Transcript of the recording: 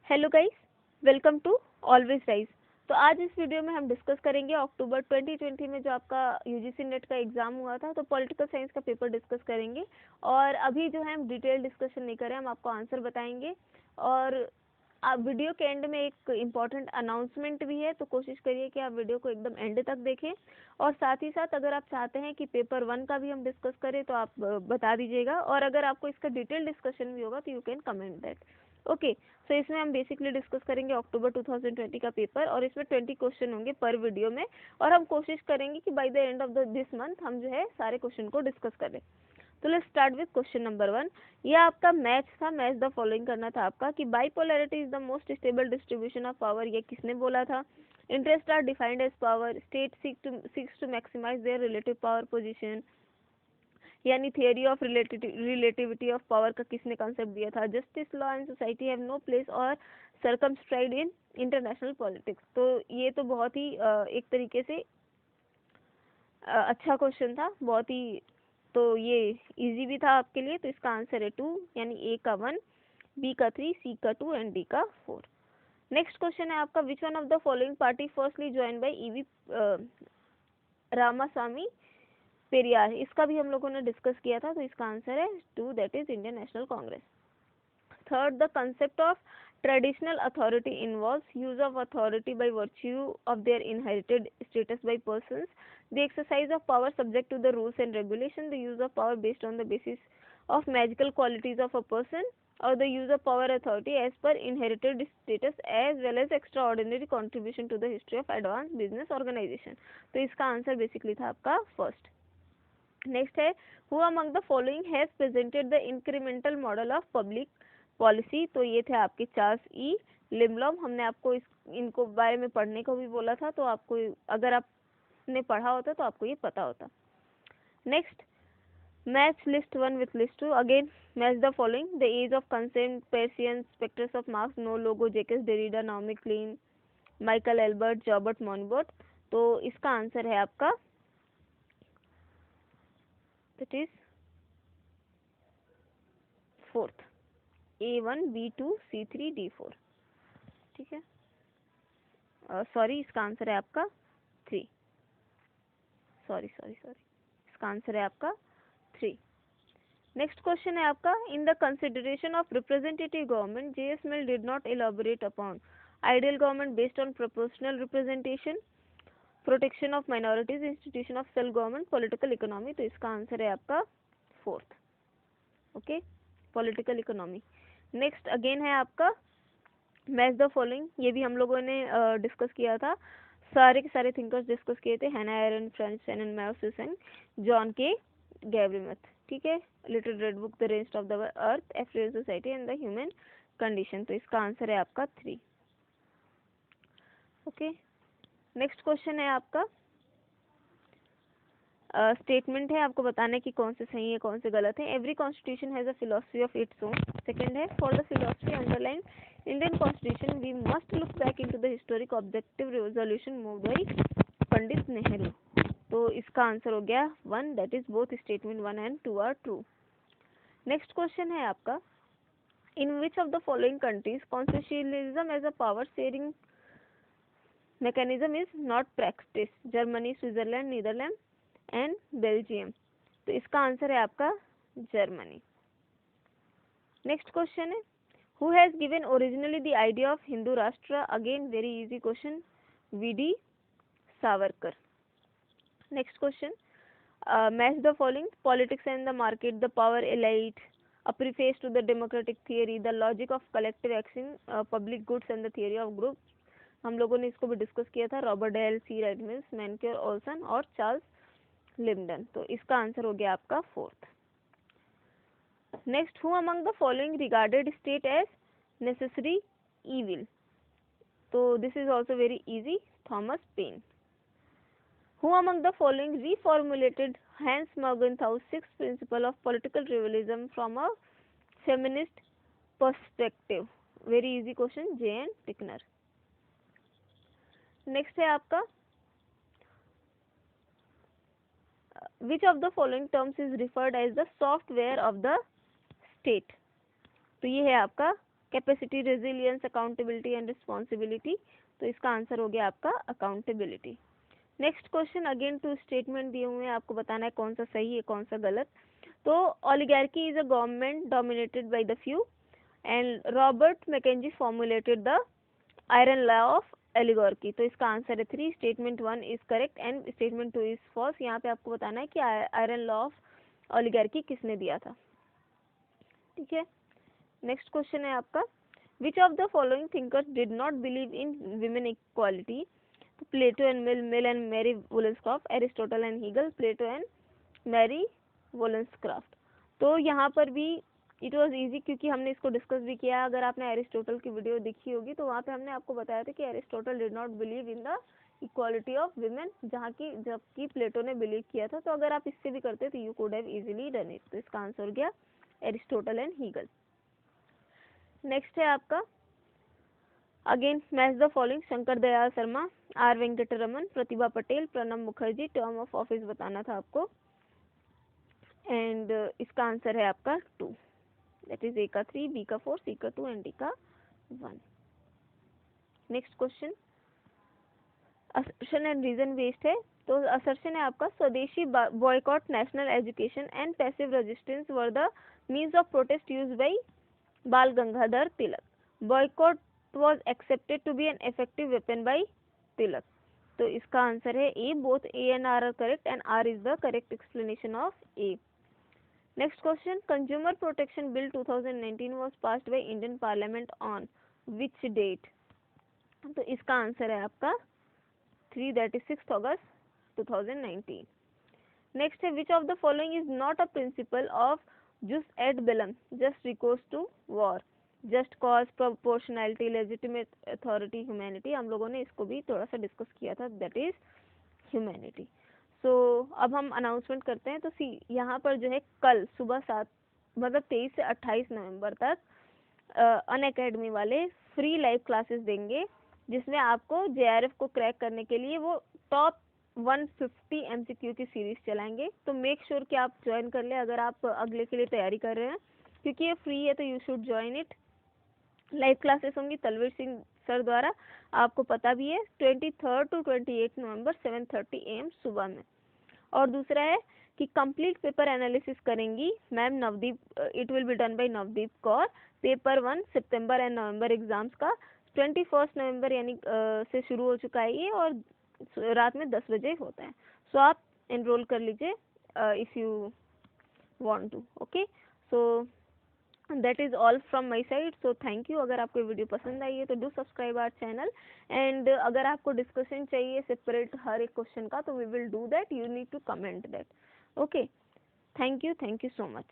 Hello guys, welcome to always rise. तो आज इस वीडियो में हम डिस्कस करेंगे अक्टूबर 2020 में जो आपका यूजीसी नेट का एग्जाम हुआ था, तो पॉलिटिकल साइंस का पेपर डिस्कस करेंगे। और अभी जो है हम डिटेल डिस्कशन नहीं करें, हम आपको आंसर बताएंगे। और आप वीडियो के एंड में एक इम्पॉर्टेंट अनाउंसमेंट भी है, तो कोशिश करिए कि आप वीडियो को एकदम एंड तक देखें। और साथ ही साथ अगर आप चाहते हैं कि पेपर 1 का भी हम डिस्कस करें तो आप बता दीजिएगा, और अगर आपको इसका डिटेल डिस्कशन भी होगा तो you can comment that. Okay, so इसमें हम बेसिकली डिस्कस करेंगे अक्टूबर 2020 का पेपर, और इसमें 20 क्वेश्चन होंगे पर वीडियो में। और हम कोशिश करेंगे कि by the end of this month हम जो है सारे क्वेश्चन को डिस्कस करें। तो let's start with question number 1। ये आपका मैच था, मैच द फॉलोइंग करना था आपका कि bipolarity is the most stable distribution of power. ये किसने बोला था? Interest are defined as power, state seeks to maximise their relative power position, यानी theory of relativity of power का किसने कॉन्सेप्ट दिया था? Justice, law and society have no place or circumscribed in international politics. तो ये तो बहुत ही एक तरीके से अच्छा क्वेश्चन था, बहुत ही। तो ये इजी भी था आपके लिए। तो इसका आंसर है 2, यानी ए का 1, बी का 3, सी का 2 एंड डी का 4। नेक्स्ट क्वेश्चन है आपका, which one of the following party firstly join by E V Ramaswamy Periyar? इसका भी हम लोगों ने डिस्कस किया था। तो इसका आंसर है 2, that is Indian national Congress. Third, the concept of traditional authority involves use of authority by virtue of their inherited status by persons, the exercise of power subject to the rules and regulation, the use of power based on the basis of magical qualities of a person, or the use of power authority as per inherited status as well as extraordinary contribution to the history of advanced business organization। तो इसका answer basically था आपका first. Next है, who among the following has presented the incremental model of public policy? तो ये थे आपके Charles E लिमलॉम। हमने आपको इनको बारे में पढ़ने को भी बोला था, तो आपको अगर आपने पढ़ा होता तो आपको ये पता होता। Next, match list 1 with list 2। Again match the following, the age of consent, Persian, spectres of Marx, no logo, Jacques Derrida, Naomi Klein, Michael Albert, Joubert Monbiot. तो इसका आंसर है आपका that is 4th, A1, B2, C3, D4। ठीक है, sorry, इसका answer है आपका 3। Sorry, इसका आंसर है आपका 3। नेक्स्ट क्वेश्चन है आपका, in the consideration of representative government JS Mill did not elaborate upon ideal government based on proportional representation, protection of minorities, institution of self government, political economy. तो इसका answer है आपका 4th। Okay, political economy. Next again है आपका match the following. ये भी हम लोगों ने डिस्कस किया था, सारे के सारे थिंकर्स डिस्कस किए थे, हैना एरन, फ्रेंच फैनन, माओ त्से, जॉन के गैब्रिमथ। ठीक है, little red book, the rest of the earth, African society and the human condition. तो इसका आंसर है आपका 3। ओके, नेक्स्ट क्वेश्चन है आपका, स्टेटमेंट है आपको बताने की कौन से सही है कौन से गलत है। Every constitution has a philosophy of its own. Second है, for the philosophy underline Indian constitution we must look back into the historic objective resolution moved by Pandit Nehru. तो इसका आंसर हो गया 1, that is both statement 1 and 2 are true. Next question है आपका, in which of the following countries constitutionalism as a power sharing mechanism is not practiced? Germany, Switzerland, Netherlands and Belgium. तो इसका answer है आपका Germany. Next question है, who has given originally the idea of Hindu Rashtra? Again very easy question, VD Savarkar. Next question, match the following, politics and the market, the power elite, a preface to the democratic theory, the logic of collective action, public goods and the theory of group. हम लोगों ने इसको भी discuss किया था, Robert Dahl, C. Wright Mills, Mancur Olsen और Charles Lindblom. तो इसका आंसर हो गया आपका 4th। Next, who among the following regarded state as necessary evil? तो this is also very easy, Thomas Paine. Who among the following reformulated Hans Morgenthau's 6 principle of political realism from a feminist perspective? Very easy question, J.N. Tickner. Next है आपका, which of the following terms is referred as the software of the state? तो ये है आपका capacity, resilience, accountability and responsibility. तो इसका answer हो गया आपका accountability. Next question, again 2 statement दिए हुए हैं, आपको बताना है कौन सा सही है कौन सा गलत। तो oligarchy is a government dominated by the few and Robert Mackenzie formulated the iron law of oligarchy. तो इसका आंसर है 3, statement 1 is correct and statement 2 is false. यहाँ पे आपको बताना है कि आयरन लॉ ऑफ ओलिगार्की किसने दिया था, ठीक है। नेक्स्ट क्वेश्चन है आपका, which of the following thinkers did not believe in women equality. तो Plato and Mill and Mary Wollstonecraft, Aristotle and Hegel, Plato and Mary Wollstonecraft. तो यहाँ पर भी इट वाज इजी क्योंकि हमने इसको डिस्कस भी किया। अगर आपने एरिस्टोटल की वीडियो देखी होगी तो वहाँ पे हमने आपको बताया था कि Aristotle did not believe in the equality of women, जबकि प्लेटो ने बिलीव किया था। तो अगर आप इससे भी करते तो you could have easily done it. तो इसका आंसर हो गया एरिस्टोटल एंड हीगल। नेक्स्ट है आपका, again match the following, Shankar Dayal Sharma, R Venkataraman, Pratibha Patel, Pranab Mukherjee. Term of office बताना था आपको एंड इसका आंसर है आपका 2, दैट इज ए का 3, बी का 4, सी का 2 एंड डी का 1। Next question, assertion and reason based है। तो असर्शन है आपका, swadeshi boycott, national education and passive resistance were the means of protest used by Bal Gangadhar Tilak. Boycott was accepted to be an effective weapon by Tilak. तो इसका answer है A, both A and R are correct and R is the correct explanation of A। Next question, consumer protection bill 2019 was passed by Indian Parliament on which date। तो इसका answer है आपका 3, that is 6 August 2019। Next है, which of the following is not a principle of jus ad bellum, just recourse to war, just cause, proportionality, legitimate authority, humanity. हम लोगों ने इसको भी थोड़ा सा डिस्कस किया था, दैट इज ह्यूमैनिटी। सो अब हम अनाउंसमेंट करते हैं। तो सी यहाँ पर जो है कल सुबह 7 मतलब 23 से 28 नवंबर तक अनअकैडमी वाले फ्री लाइव क्लासेस देंगे, जिसमें आपको जेआरएफ को क्रैक करने के लिए वो टॉप 150 एमसीक्यू की सीरीज चलाएंगे। तो मेक श्योर कि आप ज्वाइन कर ले अगर आप अगले के लिए तैयारी कर रहे हैं, क्योंकि ये फ्री है तो you should join it. Live classes होंगी तलवीर सिंह सर द्वारा, आपको पता भी है, 23 to 28 नवंबर 7:30 AM सुबह में। और दूसरा है कि कंप्लीट पेपर एनालिसिस करेंगी ma'am Navdeep, it will be done by Navdeep Kaur. Paper 1 September and November exams का 21 नवंबर यानी से शुरू हो चुका है ये, और रात में 10 बजे होता है। सो आप एनरोल कर लीजिए if you want to. Okay, so that is all from my side. So thank you. अगर आपको वीडियो पसंद आई है तो do subscribe our channel, and अगर आपको डिस्कशन चाहिए सेपरेट हर एक क्वेश्चन का तो we will do that, you need to comment that. Okay, thank you so much.